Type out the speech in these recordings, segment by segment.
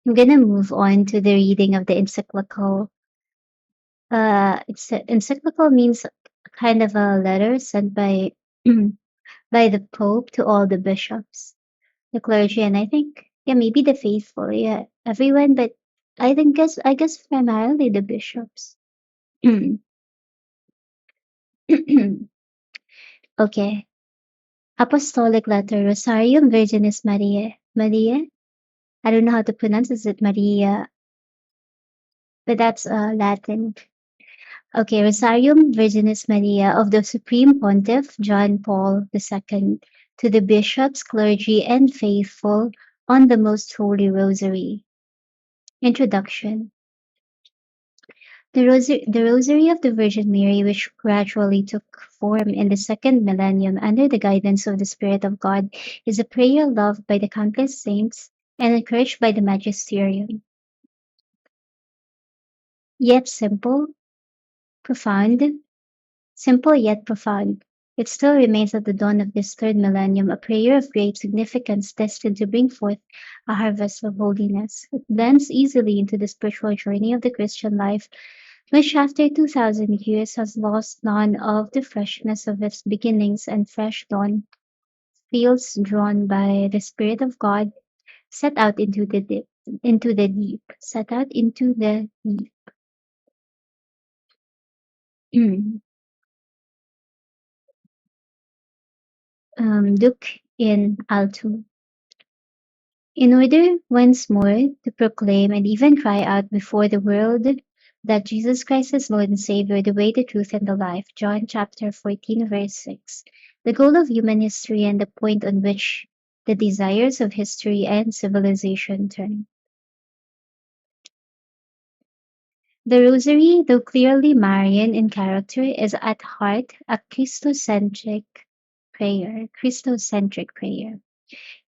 I'm gonna move on to the reading of the encyclical. Encyclical means kind of a letter sent by by the Pope to all the bishops, the clergy, and I think maybe the faithful, everyone, but I guess primarily the bishops. Okay, Apostolic Letter Rosarium Virginis Mariae. Mariae? I don't know how to pronounce it. Is it Maria? But that's Latin. Okay, Rosarium Virginis Mariae of the Supreme Pontiff John Paul II to the bishops, clergy, and faithful on the Most Holy Rosary. Introduction. The Rosary of the Virgin Mary, which gradually took form in the second millennium under the guidance of the Spirit of God, is a prayer loved by the countless saints and encouraged by the magisterium. Yet profound, simple yet profound, it still remains at the dawn of this third millennium a prayer of great significance destined to bring forth a harvest of holiness. It blends easily into the spiritual journey of the Christian life, which after 2,000 years has lost none of the freshness of its beginnings, and fresh dawn feels drawn by the Spirit of God, set out into the deep, set out into the deep. Duc in alto. In order once more to proclaim and even cry out before the world that Jesus Christ is Lord and Savior, the way, the truth, and the life. John chapter 14, verse 6. The goal of human history and the point on which the desires of history and civilization turn. The Rosary, though clearly Marian in character, is at heart a Christocentric prayer.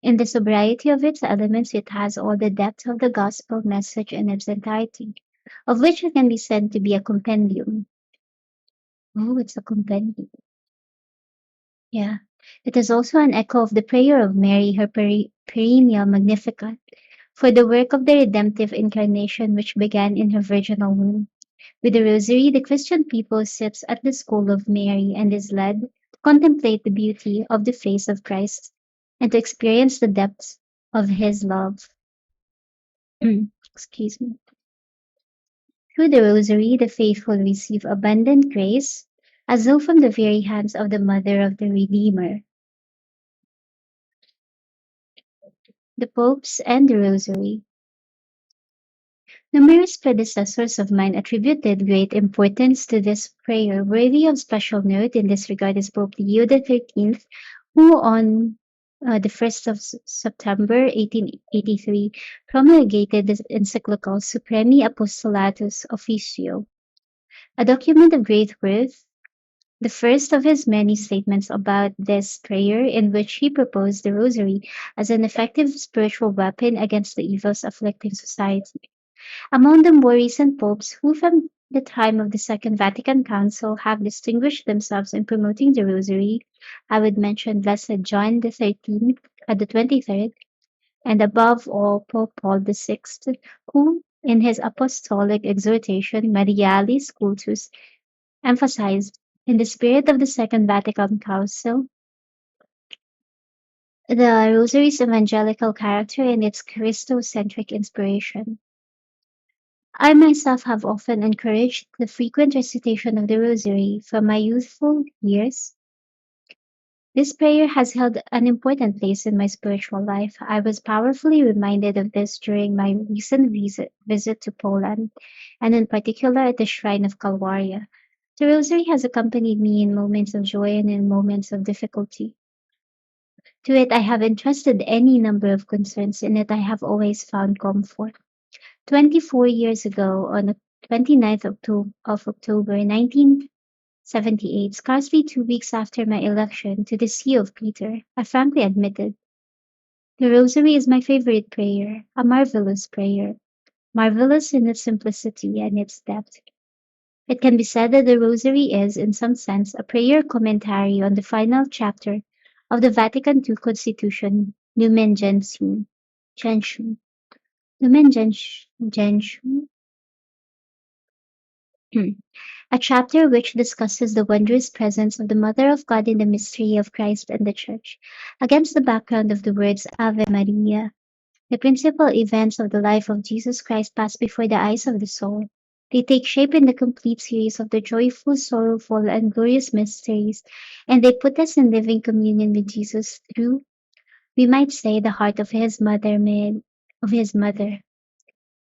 In the sobriety of its elements, it has all the depth of the gospel message in its entirety, of which it can be said to be a compendium. Oh, it's a compendium. Yeah. It is also an echo of the prayer of Mary, her perennial Magnificat, for the work of the redemptive incarnation which began in her virginal womb. With the Rosary, the Christian people sits at the school of Mary and is led to contemplate the beauty of the face of Christ and to experience the depths of his love. Excuse me. Through the Rosary, the faithful receive abundant grace, as though from the very hands of the Mother of the Redeemer. The Popes and the Rosary. Numerous predecessors of mine attributed great importance to this prayer. Worthy of special note in this regard is Pope Leo XIII, who on the 1st of September 1883 promulgated the encyclical Supremi Apostolatus Officio, a document of great worth, the first of his many statements about this prayer, in which he proposed the Rosary as an effective spiritual weapon against the evils afflicting society. Among the more recent popes who from the time of the Second Vatican Council have distinguished themselves in promoting the Rosary, I would mention Blessed John the 23rd, and above all Pope Paul VI, who, in his apostolic exhortation Marialis Cultus, emphasized, in the spirit of the Second Vatican Council, the Rosary's evangelical character and its Christocentric inspiration. I myself have often encouraged the frequent recitation of the Rosary from my youthful years. This prayer has held an important place in my spiritual life. I was powerfully reminded of this during my recent visit to Poland, and in particular at the Shrine of Calvaria. The Rosary has accompanied me in moments of joy and in moments of difficulty. To it I have entrusted any number of concerns. In it I have always found comfort. 24 years ago, on the 29th of October 1978, scarcely 2 weeks after my election to the See of Peter, I frankly admitted, the Rosary is my favorite prayer, a marvelous prayer, marvelous in its simplicity and its depth. It can be said that the Rosary is, in some sense, a prayer commentary on the final chapter of the Vatican II Constitution, Lumen Gentium. Lumen Gentium, a chapter which discusses the wondrous presence of the Mother of God in the mystery of Christ and the Church, against the background of the words Ave Maria. The principal events of the life of Jesus Christ pass before the eyes of the soul. They take shape in the complete series of the joyful, sorrowful, and glorious mysteries, and they put us in living communion with Jesus through, we might say, the heart of his mother.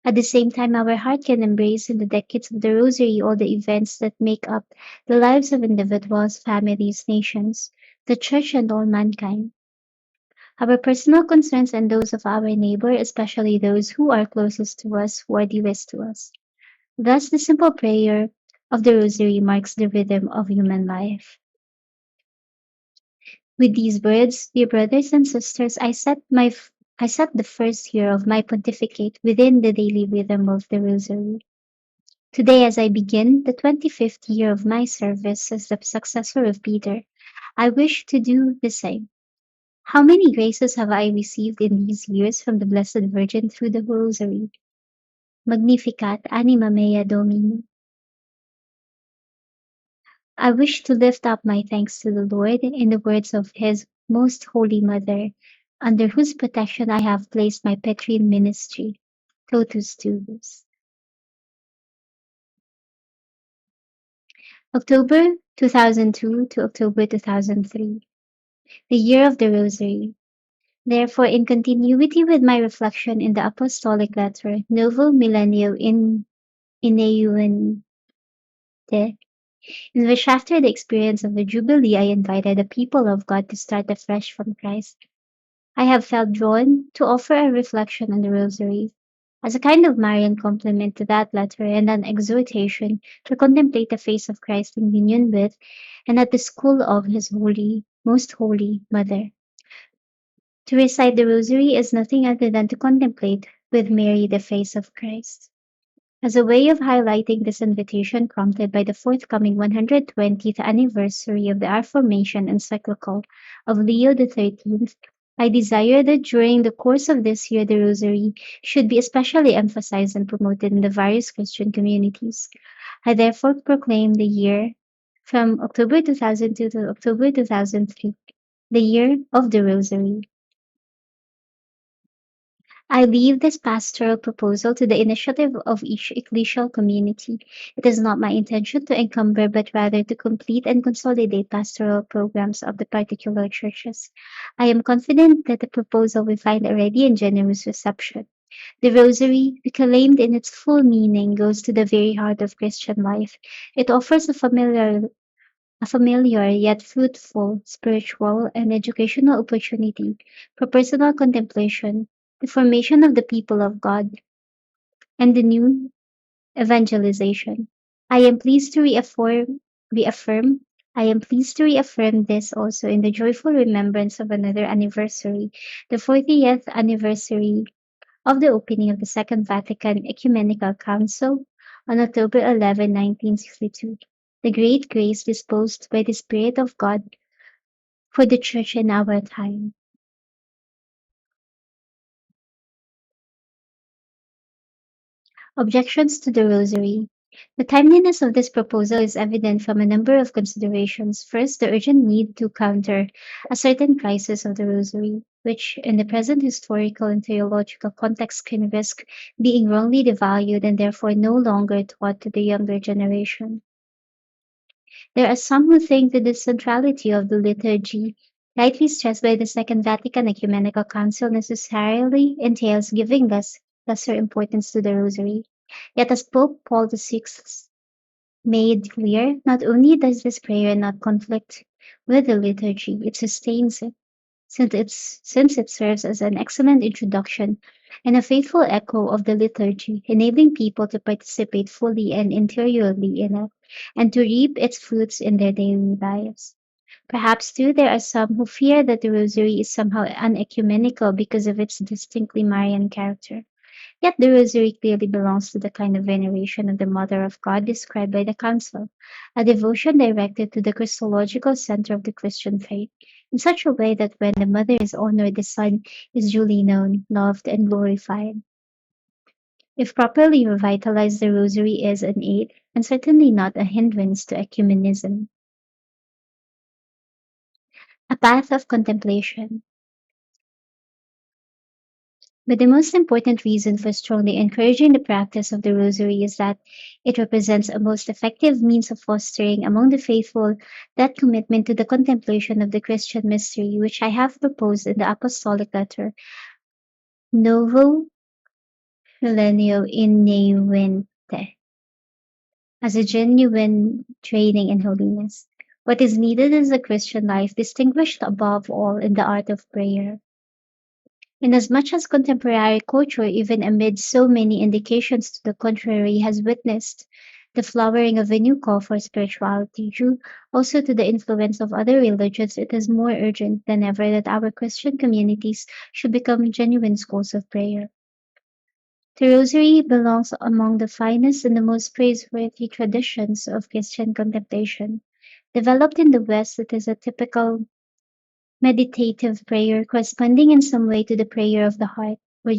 At the same time, our heart can embrace in the decades of the Rosary all the events that make up the lives of individuals, families, nations, the Church, and all mankind. Our personal concerns and those of our neighbor, especially those who are closest to us, who are dearest to us. Thus, the simple prayer of the Rosary marks the rhythm of human life. With these words, dear brothers and sisters, I set the first year of my pontificate within the daily rhythm of the Rosary. Today, as I begin the 25th year of my service as the successor of Peter, I wish to do the same. How many graces have I received in these years from the Blessed Virgin through the Rosary? Magnificat anima mea Domini. I wish to lift up my thanks to the Lord in the words of His Most Holy Mother, under whose protection I have placed my Petrine ministry. Totus Tuus. October 2002 to October 2003, the year of the Rosary. Therefore, in continuity with my reflection in the Apostolic Letter Novo Millennio in Ineuente, in which after the experience of the Jubilee I invited the people of God to start afresh from Christ, I have felt drawn to offer a reflection on the Rosary as a kind of Marian complement to that letter and an exhortation to contemplate the face of Christ in union with and at the school of His most holy Mother. To recite the Rosary is nothing other than to contemplate with Mary the face of Christ. As a way of highlighting this invitation prompted by the forthcoming 120th anniversary of the Reformation Encyclical of Leo XIII, I desire that during the course of this year the Rosary should be especially emphasized and promoted in the various Christian communities. I therefore proclaim the year from October 2002 to October 2003, the year of the Rosary. I leave this pastoral proposal to the initiative of each ecclesial community. It is not my intention to encumber, but rather to complete and consolidate pastoral programs of the particular churches. I am confident that the proposal will find a ready and generous reception. The Rosary, reclaimed in its full meaning, goes to the very heart of Christian life. It offers a familiar yet fruitful spiritual and educational opportunity for personal contemplation, the formation of the people of God, and the new evangelization. I am pleased to reaffirm I am pleased to reaffirm this also in the joyful remembrance of another anniversary, the 40th anniversary of the opening of the Second Vatican Ecumenical Council on October 11, 1962. The great grace disposed by the Spirit of God for the Church in our time. Objections to the Rosary. The timeliness of this proposal is evident from a number of considerations. First, the urgent need to counter a certain crisis of the Rosary, which in the present historical and theological context can risk being wrongly devalued and therefore no longer taught to the younger generation. There are some who think that the centrality of the liturgy, rightly stressed by the Second Vatican Ecumenical Council, necessarily entails giving lesser importance to the Rosary. Yet as Pope Paul VI made clear, not only does this prayer not conflict with the liturgy, it sustains it, since it serves as an excellent introduction and a faithful echo of the liturgy, enabling people to participate fully and interiorly in it, and to reap its fruits in their daily lives. Perhaps, too, there are some who fear that the Rosary is somehow unecumenical because of its distinctly Marian character. Yet the Rosary clearly belongs to the kind of veneration of the Mother of God described by the Council, a devotion directed to the Christological center of the Christian faith, in such a way that when the Mother is honored, the Son is duly known, loved, and glorified. If properly revitalized, the Rosary is an aid and certainly not a hindrance to ecumenism. A path of contemplation. But the most important reason for strongly encouraging the practice of the Rosary is that it represents a most effective means of fostering among the faithful that commitment to the contemplation of the Christian mystery, which I have proposed in the Apostolic Letter Novo Millennio Ineuente as a genuine training in holiness. What is needed is a Christian life distinguished above all in the art of prayer. Inasmuch as contemporary culture, even amid so many indications to the contrary, has witnessed the flowering of a new call for spirituality, due also to the influence of other religions, it is more urgent than ever that our Christian communities should become genuine schools of prayer. The Rosary belongs among the finest and the most praiseworthy traditions of Christian contemplation. Developed in the West, it is a typical meditative prayer corresponding in some way to the prayer of the heart or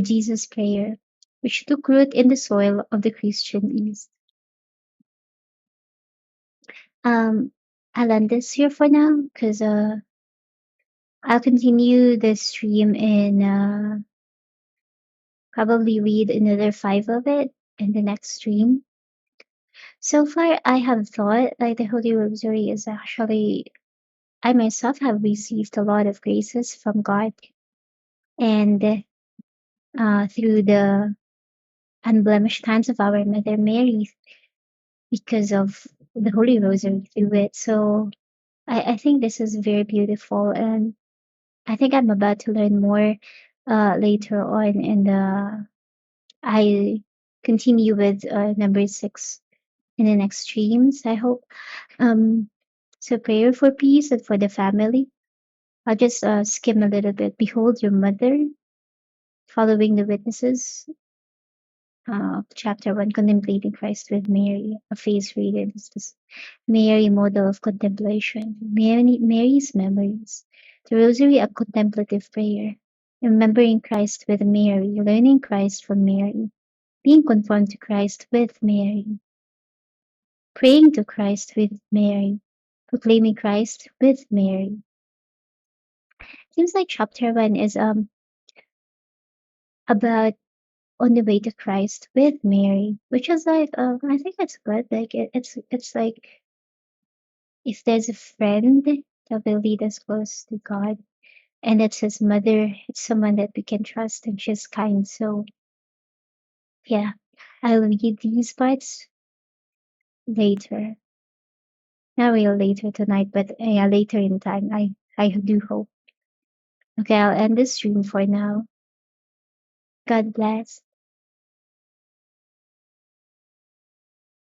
Jesus prayer, which took root in the soil of the Christian East. Um, I'll end this here for now because I'll continue the stream and probably read another 5 of it in the next stream. So far, I have thought like the Holy Rosary is actually, I myself have received a lot of graces from God and through the unblemished hands of our Mother Mary because of the Holy Rosary through it. So I think this is very beautiful, and I think I'm about to learn more later on. And I continue with number 6 in the next streams, I hope. Um, so prayer for peace and for the family. I'll just skim a little bit. Behold your mother, following the witnesses. Chapter 1, Contemplating Christ with Mary, a phase reading. This is Mary, model of contemplation. Mary's memories. The Rosary, a contemplative prayer. Remembering Christ with Mary, learning Christ from Mary, being conformed to Christ with Mary, praying to Christ with Mary, proclaiming Christ with Mary. Seems like chapter 1 is about on the way to Christ with Mary, which is like I think it's good. Like it's like if there's a friend that will lead us close to God, and it's his mother, it's someone that we can trust, and she's kind. So yeah, I'll read these parts later. Not real later tonight, but yeah, later in time. I do hope. Okay, I'll end the stream for now. God bless.